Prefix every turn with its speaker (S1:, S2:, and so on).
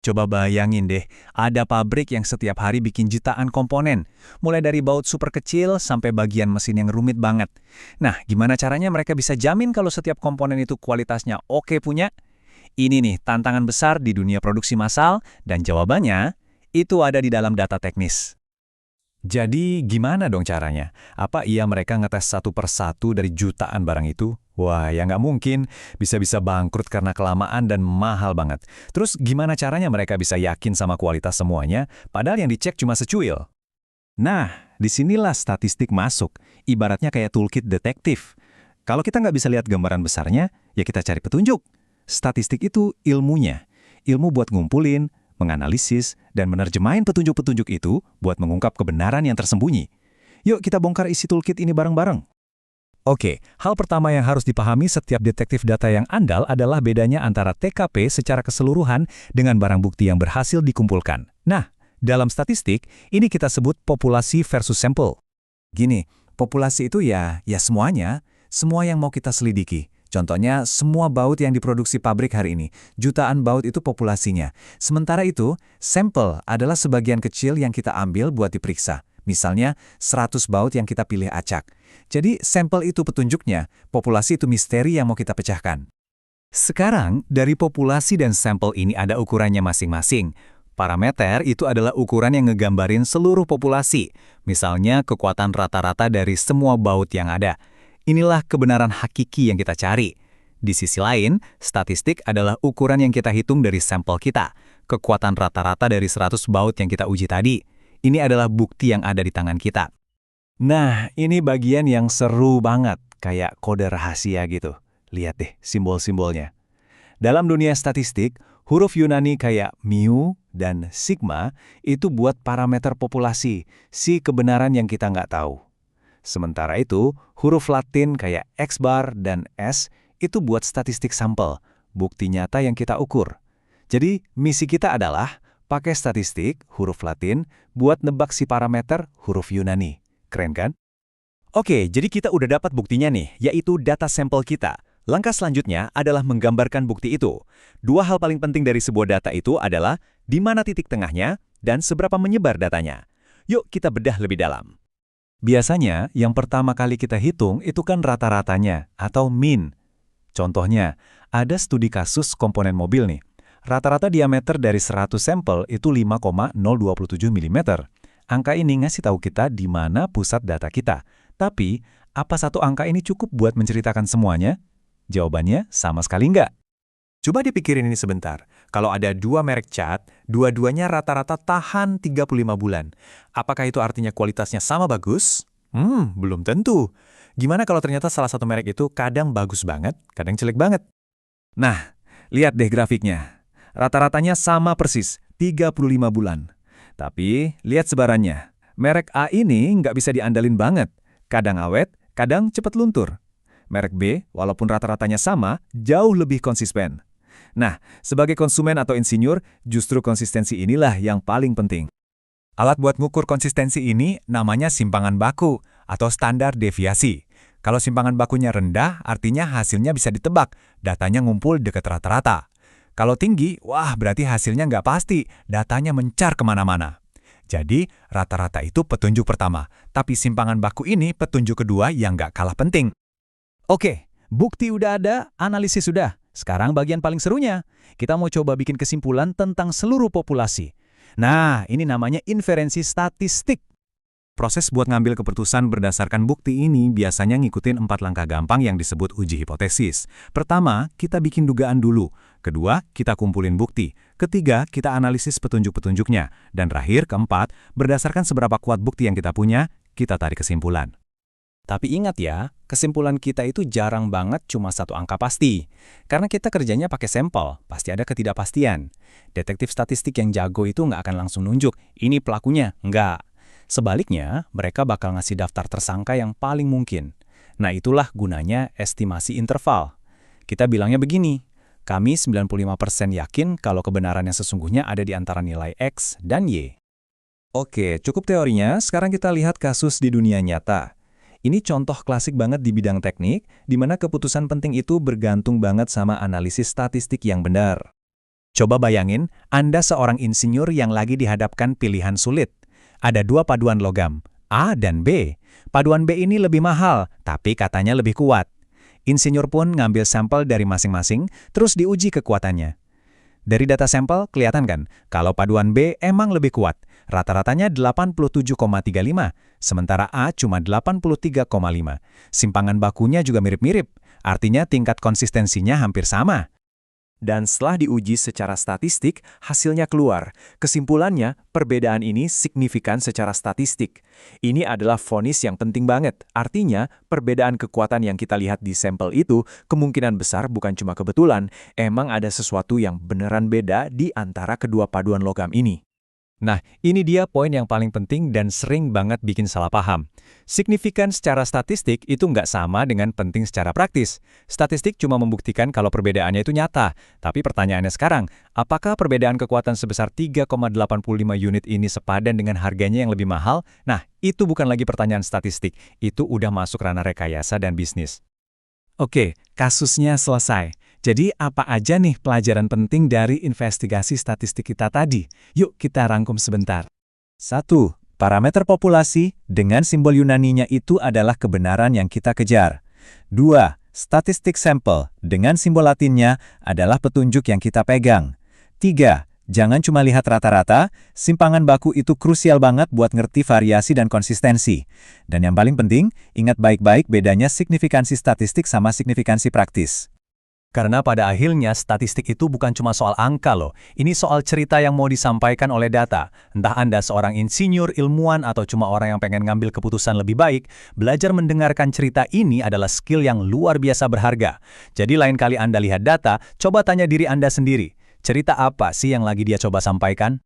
S1: Coba bayangin deh, ada pabrik yang setiap hari bikin jutaan komponen, mulai dari baut super kecil sampai bagian mesin yang rumit banget. Nah, gimana caranya mereka bisa jamin kalau setiap komponen itu kualitasnya oke punya? Ini nih, tantangan besar di dunia produksi massal, dan jawabannya, itu ada di dalam data teknis. Jadi, gimana dong caranya? Apa iya mereka ngetes satu per satu dari jutaan barang itu? Wah, ya nggak mungkin. Bisa-bisa bangkrut karena kelamaan dan mahal banget. Terus gimana caranya mereka bisa yakin sama kualitas semuanya, padahal yang dicek cuma secuil? Nah, disinilah statistik masuk. Ibaratnya kayak toolkit detektif. Kalau kita nggak bisa lihat gambaran besarnya, ya kita cari petunjuk. Statistik itu ilmunya. Ilmu buat ngumpulin, menganalisis, dan menerjemahin petunjuk-petunjuk itu buat mengungkap kebenaran yang tersembunyi. Yuk kita bongkar isi toolkit ini bareng-bareng. Oke, hal pertama yang harus dipahami setiap detektif data yang andal adalah bedanya antara TKP secara keseluruhan dengan barang bukti yang berhasil dikumpulkan. Nah, dalam statistik, ini kita sebut populasi versus sampel. Gini, populasi itu ya semuanya, semua yang mau kita selidiki. Contohnya, semua baut yang diproduksi pabrik hari ini, jutaan baut itu populasinya. Sementara itu, sampel adalah sebagian kecil yang kita ambil buat diperiksa. Misalnya, 100 baut yang kita pilih acak. Jadi, sampel itu petunjuknya, populasi itu misteri yang mau kita pecahkan. Sekarang, dari populasi dan sampel ini ada ukurannya masing-masing. Parameter itu adalah ukuran yang ngegambarin seluruh populasi. Misalnya, kekuatan rata-rata dari semua baut yang ada. Inilah kebenaran hakiki yang kita cari. Di sisi lain, statistik adalah ukuran yang kita hitung dari sampel kita. Kekuatan rata-rata dari 100 baut yang kita uji tadi. Ini adalah bukti yang ada di tangan kita. Nah, ini bagian yang seru banget, kayak kode rahasia gitu. Lihat deh simbol-simbolnya. Dalam dunia statistik, huruf Yunani kayak mu dan sigma itu buat parameter populasi, si kebenaran yang kita nggak tahu. Sementara itu, huruf Latin kayak X bar dan S itu buat statistik sampel, bukti nyata yang kita ukur. Jadi, misi kita adalah pakai statistik, huruf Latin, buat nebak si parameter huruf Yunani. Keren kan? Oke, jadi kita udah dapat buktinya nih, yaitu data sampel kita. Langkah selanjutnya adalah menggambarkan bukti itu. Dua hal paling penting dari sebuah data itu adalah di mana titik tengahnya dan seberapa menyebar datanya. Yuk kita bedah lebih dalam. Biasanya, yang pertama kali kita hitung itu kan rata-ratanya, atau min. Contohnya, ada studi kasus komponen mobil nih. Rata-rata diameter dari 100 sampel itu 5,027 mm. Angka ini ngasih tahu kita di mana pusat data kita. Tapi, apa satu angka ini cukup buat menceritakan semuanya? Jawabannya sama sekali enggak. Coba dipikirin ini sebentar. Kalau ada dua merek cat, dua-duanya rata-rata tahan 35 bulan. Apakah itu artinya kualitasnya sama bagus? Belum tentu. Gimana kalau ternyata salah satu merek itu kadang bagus banget, kadang jelek banget? Nah, lihat deh grafiknya. Rata-ratanya sama persis, 35 bulan. Tapi, lihat sebarannya. Merek A ini nggak bisa diandalin banget. Kadang awet, kadang cepat luntur. Merek B, walaupun rata-ratanya sama, jauh lebih konsisten. Nah, sebagai konsumen atau insinyur, justru konsistensi inilah yang paling penting. Alat buat ngukur konsistensi ini namanya simpangan baku atau standar deviasi. Kalau simpangan bakunya rendah, artinya hasilnya bisa ditebak, datanya ngumpul dekat rata-rata. Kalau tinggi, wah berarti hasilnya nggak pasti, datanya mencar kemana-mana. Jadi, rata-rata itu petunjuk pertama, tapi simpangan baku ini petunjuk kedua yang nggak kalah penting. Oke, bukti udah ada, analisis sudah. Sekarang bagian paling serunya, kita mau coba bikin kesimpulan tentang seluruh populasi. Nah, ini namanya inferensi statistik. Proses buat ngambil keputusan berdasarkan bukti ini biasanya ngikutin 4 langkah gampang yang disebut uji hipotesis. Pertama, kita bikin dugaan dulu. Kedua, kita kumpulin bukti. Ketiga, kita analisis petunjuk-petunjuknya. Dan terakhir, keempat, berdasarkan seberapa kuat bukti yang kita punya, kita tarik kesimpulan. Tapi ingat ya, kesimpulan kita itu jarang banget cuma satu angka pasti. Karena kita kerjanya pakai sampel, pasti ada ketidakpastian. Detektif statistik yang jago itu nggak akan langsung nunjuk, ini pelakunya, nggak. Sebaliknya, mereka bakal ngasih daftar tersangka yang paling mungkin. Nah itulah gunanya estimasi interval. Kita bilangnya begini, kami 95% yakin kalau kebenaran yang sesungguhnya ada di antara nilai X dan Y. Oke, cukup teorinya, sekarang kita lihat kasus di dunia nyata. Ini contoh klasik banget di bidang teknik, di mana keputusan penting itu bergantung banget sama analisis statistik yang benar. Coba bayangin, Anda seorang insinyur yang lagi dihadapkan pilihan sulit. Ada dua paduan logam, A dan B. Paduan B ini lebih mahal, tapi katanya lebih kuat. Insinyur pun ngambil sampel dari masing-masing, terus diuji kekuatannya. Dari data sampel, kelihatan kan, kalau paduan B emang lebih kuat. Rata-ratanya 87,35, sementara A cuma 83,5. Simpangan bakunya juga mirip-mirip, artinya tingkat konsistensinya hampir sama.
S2: Dan setelah diuji secara statistik, hasilnya keluar. Kesimpulannya, perbedaan ini signifikan secara statistik. Ini adalah vonis yang penting banget. Artinya, perbedaan kekuatan yang kita lihat di sampel itu kemungkinan besar bukan cuma kebetulan, emang ada sesuatu yang beneran beda di antara kedua paduan logam ini.
S1: Nah, ini dia poin yang paling penting dan sering banget bikin salah paham. Signifikan secara statistik itu nggak sama dengan penting secara praktis. Statistik cuma membuktikan kalau perbedaannya itu nyata. Tapi pertanyaannya sekarang, apakah perbedaan kekuatan sebesar 3,85 unit ini sepadan dengan harganya yang lebih mahal? Nah, itu bukan lagi pertanyaan statistik. Itu udah masuk ranah rekayasa dan bisnis.
S3: Oke, kasusnya selesai. Jadi apa aja nih pelajaran penting dari investigasi statistik kita tadi? Yuk kita rangkum sebentar.
S1: 1. Parameter populasi dengan simbol Yunaninya itu adalah kebenaran yang kita kejar. 2. Statistik sampel dengan simbol Latinnya adalah petunjuk yang kita pegang. 3. Jangan cuma lihat rata-rata, simpangan baku itu krusial banget buat ngerti variasi dan konsistensi. Dan yang paling penting, ingat baik-baik bedanya signifikansi statistik sama signifikansi praktis. Karena pada akhirnya statistik itu bukan cuma soal angka loh, ini soal cerita yang mau disampaikan oleh data. Entah Anda seorang insinyur, ilmuwan, atau cuma orang yang pengen ngambil keputusan lebih baik, belajar mendengarkan cerita ini adalah skill yang luar biasa berharga. Jadi lain kali Anda lihat data, coba tanya diri Anda sendiri. Cerita apa sih yang lagi dia coba sampaikan?